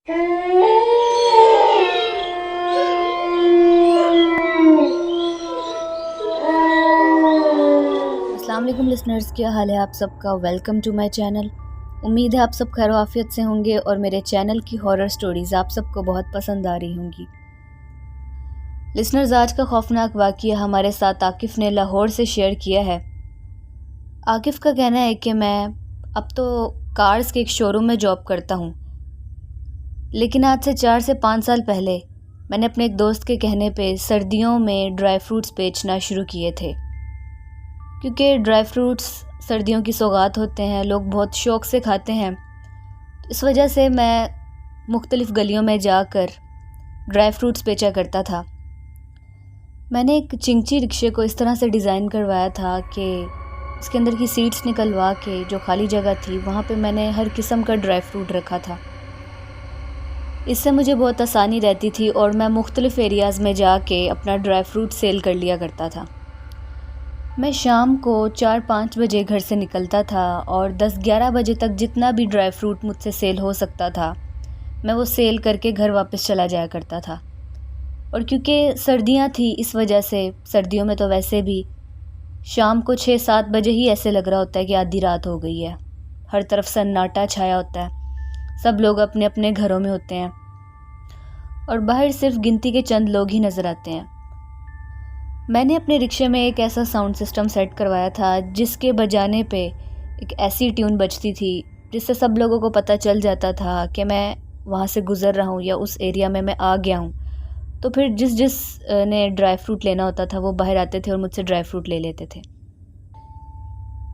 السلام علیکم لسنرز، کیا حال ہے آپ سب کا؟ Welcome to my channel. امید ہے آپ سب خیر و عافیت سے ہوں گے اور میرے چینل کی ہارر سٹوریز آپ سب کو بہت پسند آ رہی ہوں گی۔ لسنرز، آج کا خوفناک واقعہ ہمارے ساتھ عاقف نے لاہور سے شیئر کیا ہے۔ عاقف کا کہنا ہے کہ میں اب تو کارز کے ایک شو روم میں جاب کرتا ہوں، لیکن آج سے 4 سے 5 سال پہلے میں نے اپنے ایک دوست کے کہنے پہ سردیوں میں ڈرائی فروٹس بیچنا شروع کیے تھے، کیونکہ ڈرائی فروٹس سردیوں کی سوغات ہوتے ہیں، لوگ بہت شوق سے کھاتے ہیں۔ اس وجہ سے میں مختلف گلیوں میں جا کر ڈرائی فروٹس بیچا کرتا تھا۔ میں نے ایک چنگچی رکشے کو اس طرح سے ڈیزائن کروایا تھا کہ اس کے اندر کی سیٹس نکلوا کے جو خالی جگہ تھی وہاں پہ میں نے ہر قسم کا ڈرائی فروٹ رکھا تھا۔ اس سے مجھے بہت آسانی رہتی تھی اور میں مختلف ایریاز میں جا کے اپنا ڈرائی فروٹ سیل کر لیا کرتا تھا۔ میں شام کو 4-5 بجے گھر سے نکلتا تھا اور 10-11 بجے تک جتنا بھی ڈرائی فروٹ مجھ سے سیل ہو سکتا تھا میں وہ سیل کر کے گھر واپس چلا جایا کرتا تھا۔ اور کیونکہ سردیاں تھیں اس وجہ سے سردیوں میں تو ویسے بھی شام کو 6-7 بجے ہی ایسے لگ رہا ہوتا ہے کہ آدھی رات ہو گئی ہے، ہر طرف سناٹا چھایا ہوتا ہے، سب لوگ اپنے اپنے گھروں میں ہوتے ہیں اور باہر صرف گنتی کے چند لوگ ہی نظر آتے ہیں۔ میں نے اپنے رکشے میں ایک ایسا ساؤنڈ سسٹم سیٹ کروایا تھا جس کے بجانے پہ ایک ایسی ٹیون بجتی تھی جس سے سب لوگوں کو پتہ چل جاتا تھا کہ میں وہاں سے گزر رہا ہوں یا اس ایریا میں آ گیا ہوں۔ تو پھر جس نے ڈرائی فروٹ لینا ہوتا تھا وہ باہر آتے تھے اور مجھ سے ڈرائی فروٹ لے لیتے تھے۔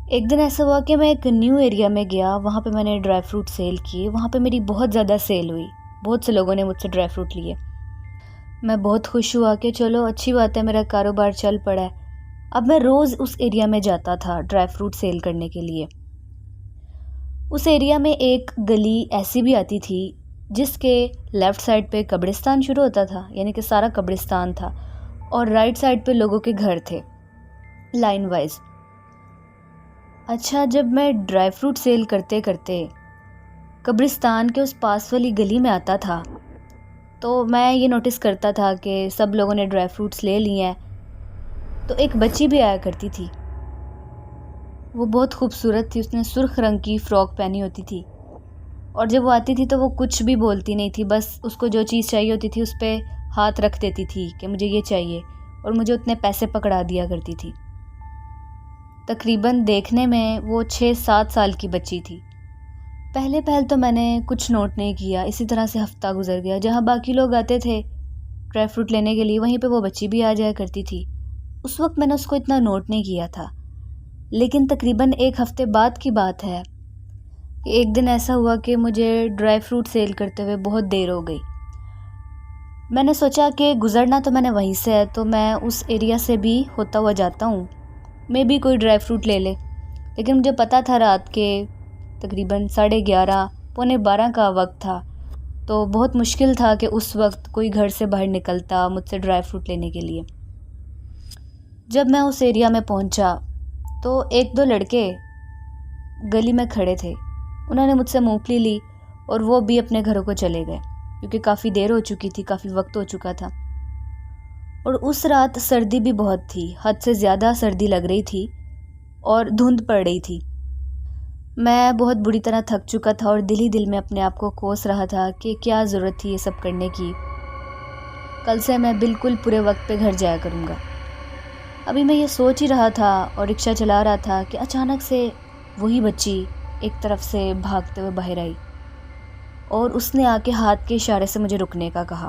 ایک دن ایسا ہوا کہ میں ایک نیو ایریا میں گیا، وہاں پہ میں نے ڈرائی فروٹ سیل کیے، وہاں پہ میری بہت زیادہ سیل ہوئی، بہت سے لوگوں نے مجھ سے ڈرائی فروٹ لیے۔ میں بہت خوش ہوا کہ چلو اچھی بات ہے، میرا کاروبار چل پڑا ہے۔ اب میں روز اس ایریا میں جاتا تھا ڈرائی فروٹ سیل کرنے کے لیے۔ اس ایریا میں ایک گلی ایسی بھی آتی تھی جس کے لیفٹ سائڈ پہ قبرستان شروع ہوتا تھا، یعنی کہ سارا قبرستان تھا، اور رائٹ سائڈ پہ لوگوں کے گھر تھے لائن وائز۔ اچھا، جب میں ڈرائی فروٹ سیل کرتے کرتے قبرستان کے اس پاس والی گلی میں آتا تھا تو میں یہ نوٹس کرتا تھا کہ سب لوگوں نے ڈرائی فروٹس لے لی ہیں، تو ایک بچی بھی آیا کرتی تھی۔ وہ بہت خوبصورت تھی، اس نے سرخ رنگ کی فراک پہنی ہوتی تھی، اور جب وہ آتی تھی تو وہ کچھ بھی بولتی نہیں تھی، بس اس کو جو چیز چاہیے ہوتی تھی اس پہ ہاتھ رکھ دیتی تھی کہ مجھے یہ چاہیے، اور مجھے اتنے پیسے پکڑا دیا کرتی تھی۔ تقریباً دیکھنے میں وہ 6-7 سال کی بچی تھی۔ پہلے تو میں نے کچھ نوٹ نہیں کیا، اسی طرح سے ہفتہ گزر گیا۔ جہاں باقی لوگ آتے تھے ڈرائی فروٹ لینے کے لیے وہیں پہ وہ بچی بھی آ جایا کرتی تھی۔ اس وقت میں نے اس کو اتنا نوٹ نہیں کیا تھا، لیکن تقریباً 1 ہفتے بعد کی بات ہے کہ ایک دن ایسا ہوا کہ مجھے ڈرائی فروٹ سیل کرتے ہوئے بہت دیر ہو گئی۔ میں نے سوچا کہ گزرنا تو میں نے وہیں سے ہے، تو میں اس ایریا سے بھی ہوتا ہوا جاتا ہوں، میں بھی کوئی ڈرائی فروٹ لے لے۔ لیکن مجھے پتہ تھا رات کے تقریباً 11:30 پونے 12 کا وقت تھا، تو بہت مشکل تھا کہ اس وقت کوئی گھر سے باہر نکلتا مجھ سے ڈرائی فروٹ لینے کے لیے۔ جب میں اس ایریا میں پہنچا تو 1-2 لڑکے گلی میں کھڑے تھے، انہوں نے مجھ سے مونگ پھلی لی اور وہ بھی اپنے گھروں کو چلے گئے، کیونکہ کافی دیر ہو چکی تھی، کافی وقت ہو چکا تھا۔ اور اس رات سردی بھی بہت تھی، حد سے زیادہ سردی لگ رہی تھی اور دھند پڑ رہی تھی۔ میں بہت بری طرح تھک چکا تھا اور دل ہی دل میں اپنے آپ کو کوس رہا تھا کہ کیا ضرورت تھی یہ سب کرنے کی، کل سے میں بالکل پورے وقت پہ گھر جایا کروں گا۔ ابھی میں یہ سوچ ہی رہا تھا اور رکشہ چلا رہا تھا کہ اچانک سے وہی بچی ایک طرف سے بھاگتے ہوئے باہر آئی اور اس نے آ کے ہاتھ کے اشارے سے مجھے رکنے کا کہا۔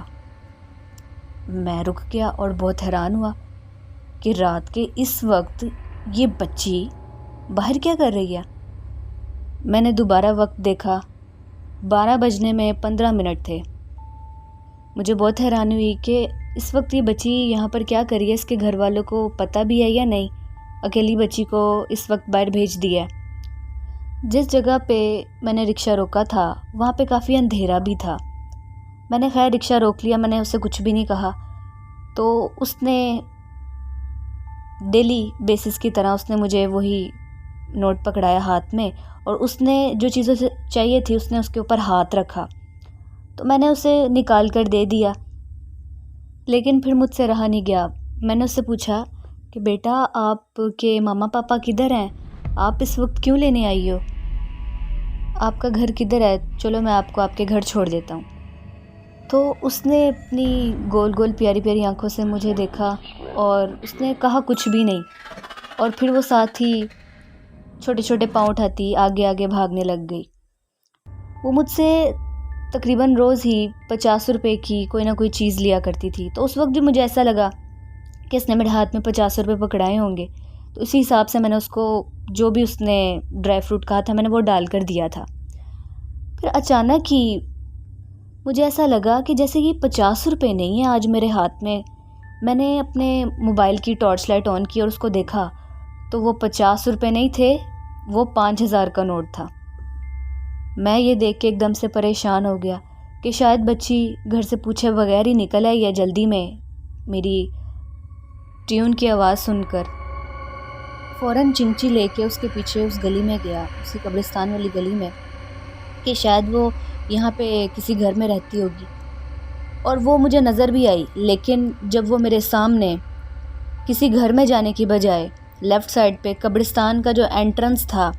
میں رک گیا اور بہت حیران ہوا کہ رات کے اس وقت یہ بچی باہر کیا کر رہی ہے۔ میں نے دوبارہ وقت دیکھا، 12 بجنے میں 15 منٹ تھے۔ مجھے بہت حیرانی ہوئی کہ اس وقت یہ بچی یہاں پر کیا کر رہی ہے، اس کے گھر والوں کو پتہ بھی ہے یا نہیں، اکیلی بچی کو اس وقت باہر بھیج دیا ہے۔ جس جگہ پہ میں نے رکشہ روکا تھا وہاں پہ کافی اندھیرا بھی تھا۔ میں نے خیر رکشہ روک لیا، میں نے اسے کچھ بھی نہیں کہا، تو اس نے ڈیلی بیسس کی طرح اس نے مجھے وہی نوٹ پکڑایا ہاتھ میں، اور اس نے جو چیزیں چاہیے تھی اس نے اس کے اوپر ہاتھ رکھا، تو میں نے اسے نکال کر دے دیا، لیکن پھر مجھ سے رہا نہیں گیا۔ میں نے اس سے پوچھا کہ بیٹا آپ کے ماما پاپا کدھر ہیں؟ آپ اس وقت کیوں لینے آئی ہو؟ آپ کا گھر کدھر ہے؟ چلو میں آپ کو آپ کے گھر چھوڑ دیتا ہوں۔ تو اس نے اپنی گول گول پیاری پیاری آنکھوں سے مجھے دیکھا اور اس نے کہا کچھ بھی نہیں، اور پھر وہ ساتھ ہی چھوٹے چھوٹے پاؤں اٹھاتی آگے آگے بھاگنے لگ گئی۔ وہ مجھ سے تقریباً روز ہی 50 روپے کی کوئی نہ کوئی چیز لیا کرتی تھی، تو اس وقت بھی مجھے ایسا لگا کہ اس نے میرے ہاتھ میں 50 روپے پکڑائے ہوں گے، تو اسی حساب سے میں نے اس کو جو بھی اس نے ڈرائی فروٹ کہا تھا میں نے وہ ڈال کر دیا تھا۔ پھر اچانک ہی مجھے ایسا لگا کہ جیسے یہ 50 روپے نہیں ہیں آج میرے ہاتھ میں۔ میں نے اپنے موبائل کی ٹارچ لائٹ آن کی اور اس کو دیکھا تو وہ 50 روپے نہیں تھے، وہ 5000 کا نوٹ تھا۔ میں یہ دیکھ کے ایک دم سے پریشان ہو گیا کہ شاید بچی گھر سے پوچھے بغیر ہی نکل آئی ہے جلدی میں میری ٹیون کی آواز سن کر۔ فوراً چمچی لے کے اس کے پیچھے اس گلی میں گیا، اسی قبرستان والی گلی میں، کہ شاید وہ یہاں پہ کسی گھر میں رہتی ہوگی، اور وہ مجھے نظر بھی آئی، لیکن جب وہ میرے سامنے کسی گھر میں جانے کی بجائے لیفٹ سائڈ پہ قبرستان کا جو انٹرنس تھا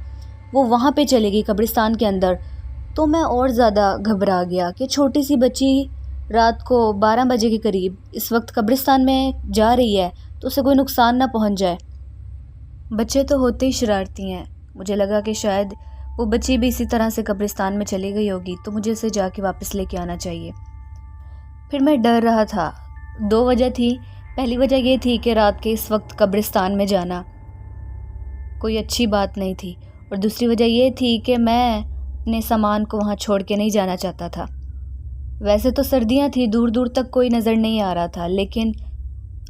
وہ وہاں پہ چلے گئی قبرستان کے اندر، تو میں اور زیادہ گھبرا گیا کہ چھوٹی سی بچی رات کو 12 بجے کے قریب اس وقت قبرستان میں جا رہی ہے تو اسے کوئی نقصان نہ پہنچ جائے۔ بچے تو ہوتے ہی شرارتی ہیں، مجھے لگا کہ شاید وہ بچی بھی اسی طرح سے قبرستان میں چلی گئی ہوگی، تو مجھے اسے جا کے واپس لے کے آنا چاہیے۔ پھر میں ڈر رہا تھا۔ 2 وجہ تھی۔ پہلی وجہ یہ تھی کہ رات کے اس وقت قبرستان میں جانا کوئی اچھی بات نہیں تھی، اور دوسری وجہ یہ تھی کہ میں اپنے سامان کو وہاں چھوڑ کے نہیں جانا چاہتا تھا۔ ویسے تو سردیاں تھیں، دور دور تک کوئی نظر نہیں آ رہا تھا، لیکن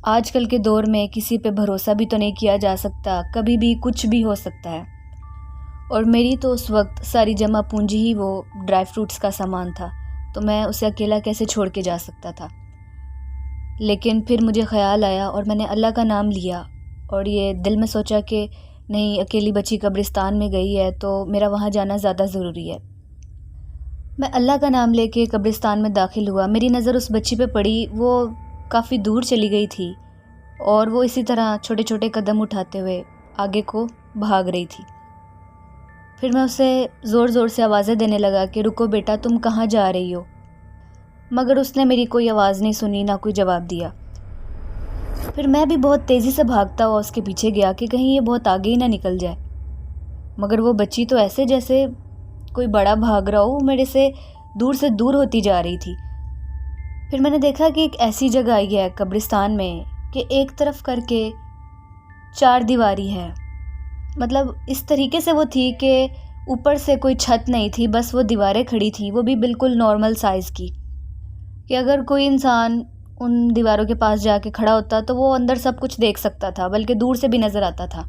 آج کل کے دور میں کسی پہ بھروسہ بھی تو نہیں کیا جا سکتا، کبھی بھی کچھ بھی ہو سکتا ہے، اور میری تو اس وقت ساری جمع پونجی ہی وہ ڈرائی فروٹس کا سامان تھا، تو میں اسے اکیلا کیسے چھوڑ کے جا سکتا تھا۔ لیکن پھر مجھے خیال آیا اور میں نے اللہ کا نام لیا، اور یہ دل میں سوچا کہ نہیں، اکیلی بچی قبرستان میں گئی ہے تو میرا وہاں جانا زیادہ ضروری ہے۔ میں اللہ کا نام لے کے قبرستان میں داخل ہوا۔ میری نظر اس بچی پہ پڑی، وہ کافی دور چلی گئی تھی اور وہ اسی طرح چھوٹے چھوٹے قدم اٹھاتے ہوئے آگے کو بھاگ رہی تھی۔ پھر میں اسے زور زور سے آوازیں دینے لگا کہ رکو بیٹا، تم کہاں جا رہی ہو؟ مگر اس نے میری کوئی آواز نہیں سنی، نہ کوئی جواب دیا۔ پھر میں بھی بہت تیزی سے بھاگتا ہوا اس کے پیچھے گیا کہ کہیں یہ بہت آگے ہی نہ نکل جائے، مگر وہ بچی تو ایسے جیسے کوئی بڑا بھاگ رہا ہو، میرے سے دور ہوتی جا رہی تھی۔ پھر میں نے دیکھا کہ ایک ایسی جگہ آئی ہے قبرستان میں کہ ایک طرف کر کے 4 دیواری ہے، مطلب اس طریقے سے وہ تھی کہ اوپر سے کوئی چھت نہیں تھی، بس وہ دیواریں کھڑی تھیں، وہ بھی بالکل نارمل سائز کی، کہ اگر کوئی انسان ان دیواروں کے پاس جا کے کھڑا ہوتا تو وہ اندر سب کچھ دیکھ سکتا تھا، بلکہ دور سے بھی نظر آتا تھا۔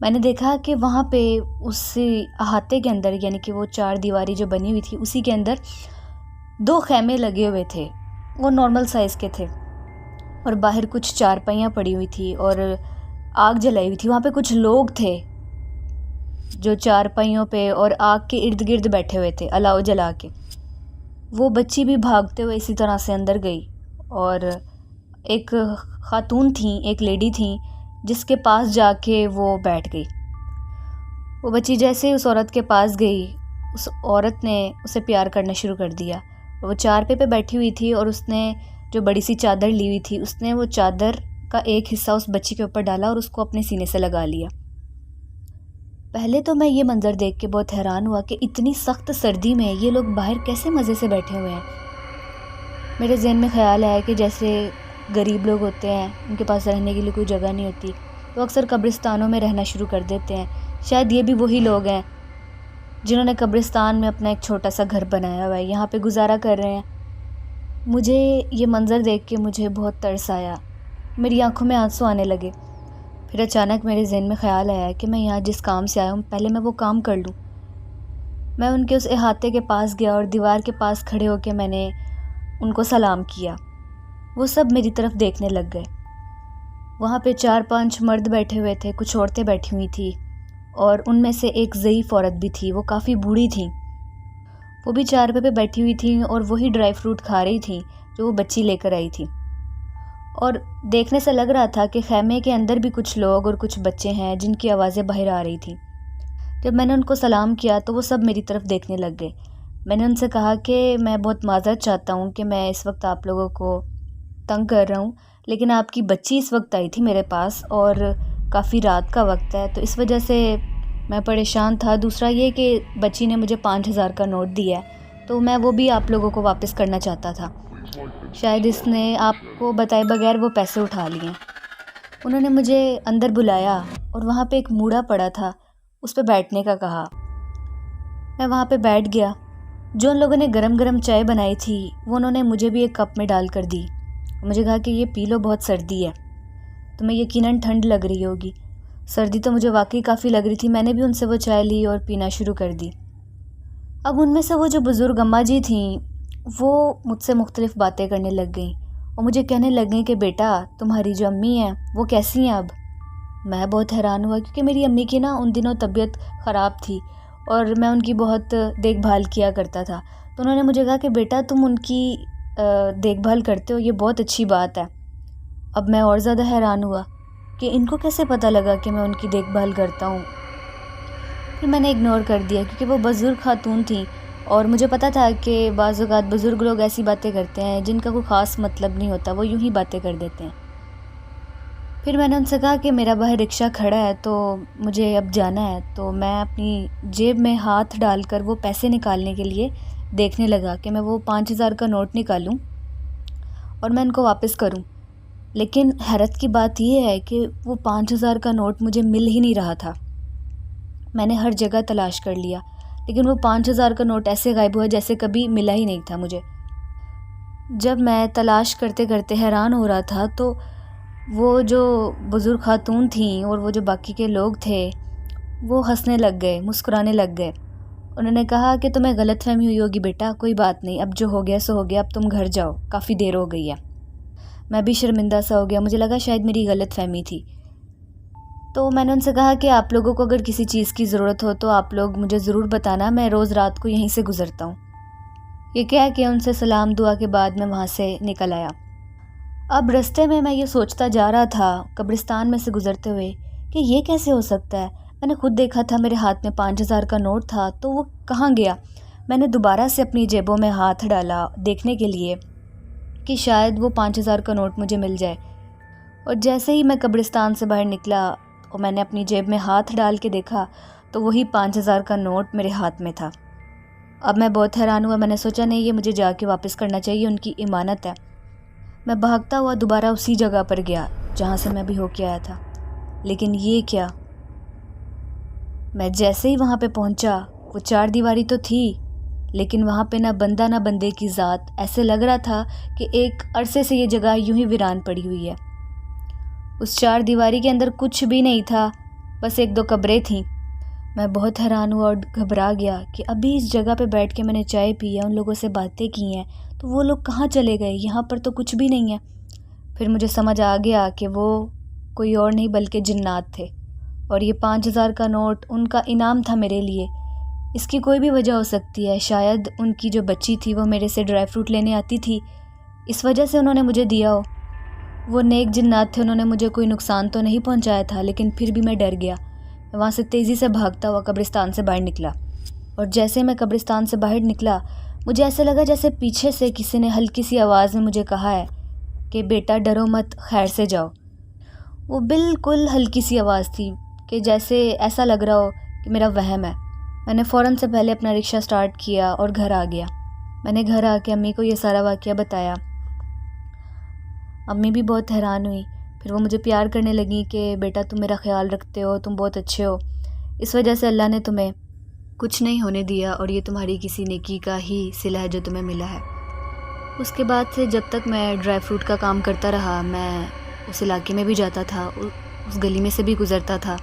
میں نے دیکھا کہ وہاں پہ اسی احاطے کے اندر، یعنی کہ وہ 4 دیواری جو بنی ہوئی تھی اسی کے اندر 2 خیمے لگے ہوئے تھے، وہ نارمل سائز کے تھے، اور باہر کچھ چارپائیاں پڑی ہوئی تھی اور آگ جلائی ہوئی تھی۔ وہاں پہ کچھ لوگ تھے جو چارپائیوں پہ اور آگ کے ارد گرد بیٹھے ہوئے تھے الاؤ جلا کے۔ وہ بچی بھی بھاگتے ہوئے اسی طرح سے اندر گئی، اور ایک خاتون تھیں، ایک لیڈی تھیں، جس کے پاس جا کے وہ بیٹھ گئی۔ وہ بچی جیسے ہی اس عورت کے پاس گئی، اس عورت نے اسے پیار کرنا شروع کر دیا۔ وہ چارپے پہ بیٹھی ہوئی تھی اور اس نے جو بڑی سی چادر لی ہوئی تھی، اس نے وہ چادر کا ایک حصہ اس بچی کے اوپر ڈالا اور اس کو اپنے سینے سے لگا لیا۔ پہلے تو میں یہ منظر دیکھ کے بہت حیران ہوا کہ اتنی سخت سردی میں یہ لوگ باہر کیسے مزے سے بیٹھے ہوئے ہیں۔ میرے ذہن میں خیال آیا کہ جیسے غریب لوگ ہوتے ہیں، ان کے پاس رہنے کے لیے کوئی جگہ نہیں ہوتی، تو اکثر قبرستانوں میں رہنا شروع کر دیتے ہیں۔ شاید یہ بھی وہی لوگ ہیں جنہوں نے قبرستان میں اپنا ایک چھوٹا سا گھر بنایا ہوا ہے، یہاں پہ گزارا کر رہے ہیں۔ مجھے یہ منظر دیکھ کے مجھے بہت ترس آیا، میری آنکھوں میں آنسو آنے لگے۔ پھر اچانک میرے ذہن میں خیال آیا کہ میں یہاں جس کام سے آیا ہوں پہلے میں وہ کام کر لوں۔ میں ان کے اس احاطے کے پاس گیا اور دیوار کے پاس کھڑے ہو کے میں نے ان کو سلام کیا۔ وہ سب میری طرف دیکھنے لگ گئے۔ وہاں پہ 4-5 مرد بیٹھے ہوئے تھے، کچھ عورتیں بیٹھی ہوئی تھیں، اور ان میں سے ایک ضعیف عورت بھی تھی، وہ کافی بوڑھی تھیں۔ وہ بھی چارپائی پہ بیٹھی ہوئی تھیں اور وہی ڈرائی فروٹ کھا رہی تھیں جو وہ بچی لے کر آئی تھی، اور دیکھنے سے لگ رہا تھا کہ خیمے کے اندر بھی کچھ لوگ اور کچھ بچے ہیں جن کی آوازیں باہر آ رہی تھیں۔ جب میں نے ان کو سلام کیا تو وہ سب میری طرف دیکھنے لگ گئے۔ میں نے ان سے کہا کہ میں بہت معذرت چاہتا ہوں کہ میں اس وقت آپ لوگوں کو تنگ کر رہا ہوں، لیکن آپ کی بچی اس وقت آئی تھی میرے پاس اور کافی رات کا وقت ہے تو اس وجہ سے میں پریشان تھا۔ دوسرا یہ کہ بچی نے مجھے 5,000 کا نوٹ دیا ہے تو میں وہ بھی آپ لوگوں کو واپس کرنا چاہتا تھا، شاید اس نے آپ کو بتائے بغیر وہ پیسے اٹھا لیے۔ انہوں نے مجھے اندر بلایا اور وہاں پہ ایک موڑا پڑا تھا، اس پہ بیٹھنے کا کہا۔ میں وہاں پہ بیٹھ گیا۔ جو ان لوگوں نے گرم گرم چائے بنائی تھی وہ انہوں نے مجھے بھی ایک کپ میں ڈال کر دی۔ مجھے کہا کہ یہ پی لو، بہت سردی ہے، تمہیں یقیناً ٹھنڈ لگ رہی ہوگی۔ سردی تو مجھے واقعی کافی لگ رہی تھی۔ میں نے بھی ان سے وہ چائے لی اور پینا شروع کر دی۔ اب ان میں سے وہ جو بزرگ اماں جی تھیں وہ مجھ سے مختلف باتیں کرنے لگ گئیں اور مجھے کہنے لگ گئیں کہ بیٹا تمہاری جو امی ہیں وہ کیسی ہیں اب؟ میں بہت حیران ہوا کیونکہ میری امی کی نا ان دنوں طبیعت خراب تھی اور میں ان کی بہت دیکھ بھال کیا کرتا تھا۔ تو انہوں نے مجھے کہا کہ بیٹا تم ان کی دیکھ بھال کرتے ہو، یہ بہت اچھی بات ہے۔ اب میں اور زیادہ حیران ہوا کہ ان کو کیسے پتہ لگا کہ میں ان کی دیکھ بھال کرتا ہوں۔ پھر میں نے اگنور کر دیا کیونکہ وہ بزرگ خاتون تھیں اور مجھے پتہ تھا کہ بعض اوقات بزرگ لوگ ایسی باتیں کرتے ہیں جن کا کوئی خاص مطلب نہیں ہوتا، وہ یوں ہی باتیں کر دیتے ہیں۔ پھر میں نے ان سے کہا کہ میرا باہر رکشہ کھڑا ہے تو مجھے اب جانا ہے، تو میں اپنی جیب میں ہاتھ ڈال کر وہ پیسے نکالنے کے لیے دیکھنے لگا کہ میں وہ 5,000 کا نوٹ نکالوں اور میں ان کو واپس کروں۔ لیکن حیرت کی بات یہ ہے کہ وہ 5,000 کا نوٹ مجھے مل ہی نہیں رہا تھا۔ میں نے ہر جگہ تلاش کر لیا لیکن وہ 5,000 کا نوٹ ایسے غائب ہوا جیسے کبھی ملا ہی نہیں تھا مجھے۔ جب میں تلاش کرتے کرتے حیران ہو رہا تھا تو وہ جو بزرگ خاتون تھیں اور وہ جو باقی کے لوگ تھے وہ ہنسنے لگ گئے، مسکرانے لگ گئے۔ انہوں نے کہا کہ تمہیں غلط فہمی ہوئی ہوگی بیٹا، کوئی بات نہیں، اب جو ہو گیا سو ہو گیا، اب تم گھر جاؤ، کافی دیر ہو گئی ہے۔ میں بھی شرمندہ سا ہو گیا، مجھے لگا شاید میری غلط فہمی تھی۔ تو میں نے ان سے کہا کہ آپ لوگوں کو اگر کسی چیز کی ضرورت ہو تو آپ لوگ مجھے ضرور بتانا، میں روز رات کو یہیں سے گزرتا ہوں۔ یہ کہہ کے ان سے سلام دعا کے بعد میں وہاں سے نکل آیا۔ اب رستے میں یہ سوچتا جا رہا تھا قبرستان میں سے گزرتے ہوئے کہ یہ کیسے ہو سکتا ہے، میں نے خود دیکھا تھا میرے ہاتھ میں 5,000 کا نوٹ تھا تو وہ کہاں گیا؟ میں نے دوبارہ سے اپنی جیبوں میں ہاتھ ڈالا دیکھنے کے لیے کہ شاید وہ 5,000 کا نوٹ مجھے مل جائے، اور جیسے ہی میں قبرستان سے باہر نکلا اور میں نے اپنی جیب میں ہاتھ ڈال کے دیکھا تو وہی 5,000 کا نوٹ میرے ہاتھ میں تھا۔ اب میں بہت حیران ہوا، میں نے سوچا نہیں یہ مجھے جا کے واپس کرنا چاہیے، ان کی امانت ہے۔ میں بھاگتا ہوا دوبارہ اسی جگہ پر گیا جہاں سے میں بھی ہو کے آیا تھا، لیکن یہ کیا، میں جیسے ہی وہاں پہ پہنچا وہ 4 دیواری تو تھی لیکن وہاں پہ نہ بندہ نہ بندے کی ذات، ایسے لگ رہا تھا کہ ایک عرصے سے یہ جگہ یوں ہی ویران پڑی ہوئی ہے۔ اس 4 دیواری کے اندر کچھ بھی نہیں تھا، بس 1-2 قبریں تھیں۔ میں بہت حیران ہوا اور گھبرا گیا کہ ابھی اس جگہ پہ بیٹھ کے میں نے چائے پی ہے، ان لوگوں سے باتیں کی ہیں، تو وہ لوگ کہاں چلے گئے؟ یہاں پر تو کچھ بھی نہیں ہے۔ پھر مجھے سمجھ آ گیا کہ وہ کوئی اور نہیں بلکہ جنات تھے اور یہ 5,000 کا نوٹ ان کا انعام تھا میرے لیے۔ اس کی کوئی بھی وجہ ہو سکتی ہے، شاید ان کی جو بچی تھی وہ میرے سے ڈرائی فروٹ لینے آتی تھی، اس وجہ سے انہوں نے مجھے دیا ہو۔ وہ نیک جنات تھے، انہوں نے مجھے کوئی نقصان تو نہیں پہنچایا تھا، لیکن پھر بھی میں ڈر گیا۔ میں وہاں سے تیزی سے بھاگتا ہوا قبرستان سے باہر نکلا، اور جیسے میں قبرستان سے باہر نکلا مجھے ایسے لگا جیسے پیچھے سے کسی نے ہلکی سی آواز میں مجھے کہا ہے کہ بیٹا ڈرو مت، خیر سے جاؤ۔ وہ بالکل ہلکی سی آواز تھی کہ جیسے ایسا لگ رہا ہو کہ میرا وہم ہے۔ میں نے فوراً سے پہلے اپنا رکشہ سٹارٹ کیا اور گھر آ گیا۔ میں نے گھر آ کے امی کو یہ سارا واقعہ بتایا۔ امی بھی بہت حیران ہوئی، پھر وہ مجھے پیار کرنے لگیں کہ بیٹا تم میرا خیال رکھتے ہو، تم بہت اچھے ہو، اس وجہ سے اللہ نے تمہیں کچھ نہیں ہونے دیا اور یہ تمہاری کسی نیکی کا ہی صلہ ہے جو تمہیں ملا ہے۔ اس کے بعد سے جب تک میں ڈرائی فروٹ کا کام کرتا رہا میں اس علاقے میں بھی جاتا تھا، اس گلی میں سے بھی گزرتا تھا،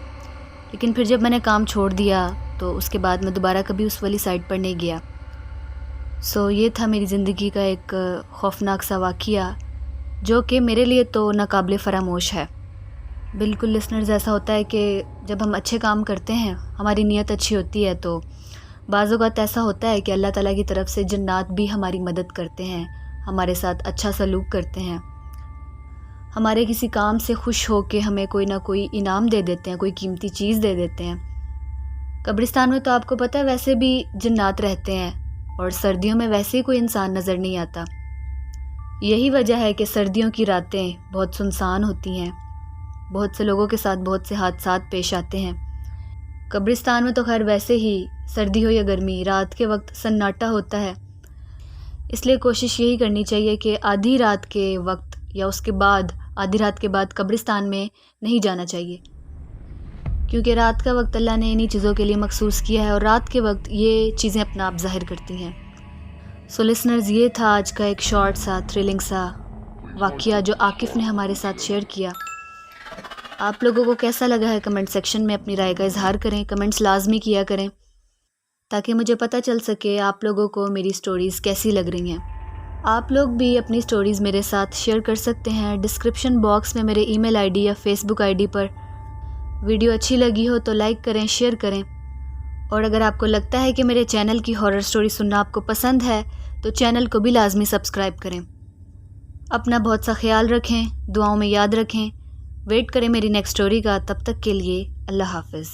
لیکن پھر جب میں نے کام چھوڑ دیا تو اس کے بعد میں دوبارہ کبھی اس والی سائٹ پر نہیں گیا۔ یہ تھا میری زندگی کا ایک خوفناک سا واقعہ جو کہ میرے لیے تو ناقابل فراموش ہے۔ بالکل لسنرز، ایسا ہوتا ہے کہ جب ہم اچھے کام کرتے ہیں، ہماری نیت اچھی ہوتی ہے تو بعض اوقات ایسا ہوتا ہے کہ اللہ تعالیٰ کی طرف سے جنات بھی ہماری مدد کرتے ہیں، ہمارے ساتھ اچھا سلوک کرتے ہیں، ہمارے کسی کام سے خوش ہو کے ہمیں کوئی نہ کوئی انعام دے دیتے ہیں، کوئی قیمتی چیز دے دیتے ہیں۔ قبرستان میں تو آپ کو پتہ ہے ویسے بھی جنات رہتے ہیں، اور سردیوں میں ویسے ہی کوئی انسان نظر نہیں آتا۔ یہی وجہ ہے کہ سردیوں کی راتیں بہت سنسان ہوتی ہیں، بہت سے لوگوں کے ساتھ بہت سے حادثات پیش آتے ہیں۔ قبرستان میں تو خیر ویسے ہی سردی ہو یا گرمی، رات کے وقت سناٹا ہوتا ہے، اس لیے کوشش یہی کرنی چاہیے کہ آدھی رات کے وقت یا اس کے بعد، آدھی رات کے بعد قبرستان میں نہیں جانا چاہیے، کیونکہ رات کا وقت اللہ نے انہی چیزوں کے لیے مخصوص کیا ہے، اور رات کے وقت یہ چیزیں اپنا آپ ظاہر کرتی ہیں۔ سو لسنرز، یہ تھا آج کا ایک شارٹ سا تھرلنگ سا واقعہ جو عاقف نے ہمارے ساتھ شیئر کیا۔ آپ لوگوں کو کیسا لگا ہے کمنٹ سیکشن میں اپنی رائے کا اظہار کریں، کمنٹس لازمی کیا کریں تاکہ مجھے پتہ چل سکے آپ لوگوں کو میری سٹوریز کیسی لگ رہی ہیں۔ آپ لوگ بھی اپنی سٹوریز میرے ساتھ شیئر کر سکتے ہیں۔ ڈسکرپشن باکس میں میرے ای میل آئی ڈی یا فیس بک آئی ڈی پر۔ ویڈیو اچھی لگی ہو تو لائک کریں، شیئر کریں، اور اگر آپ کو لگتا ہے کہ میرے چینل کی ہارر سٹوری سننا آپ کو پسند ہے تو چینل کو بھی لازمی سبسکرائب کریں۔ اپنا بہت سا خیال رکھیں، دعاؤں میں یاد رکھیں، ویٹ کریں میری نیکسٹ سٹوری کا۔ تب تک کے لیے اللہ حافظ۔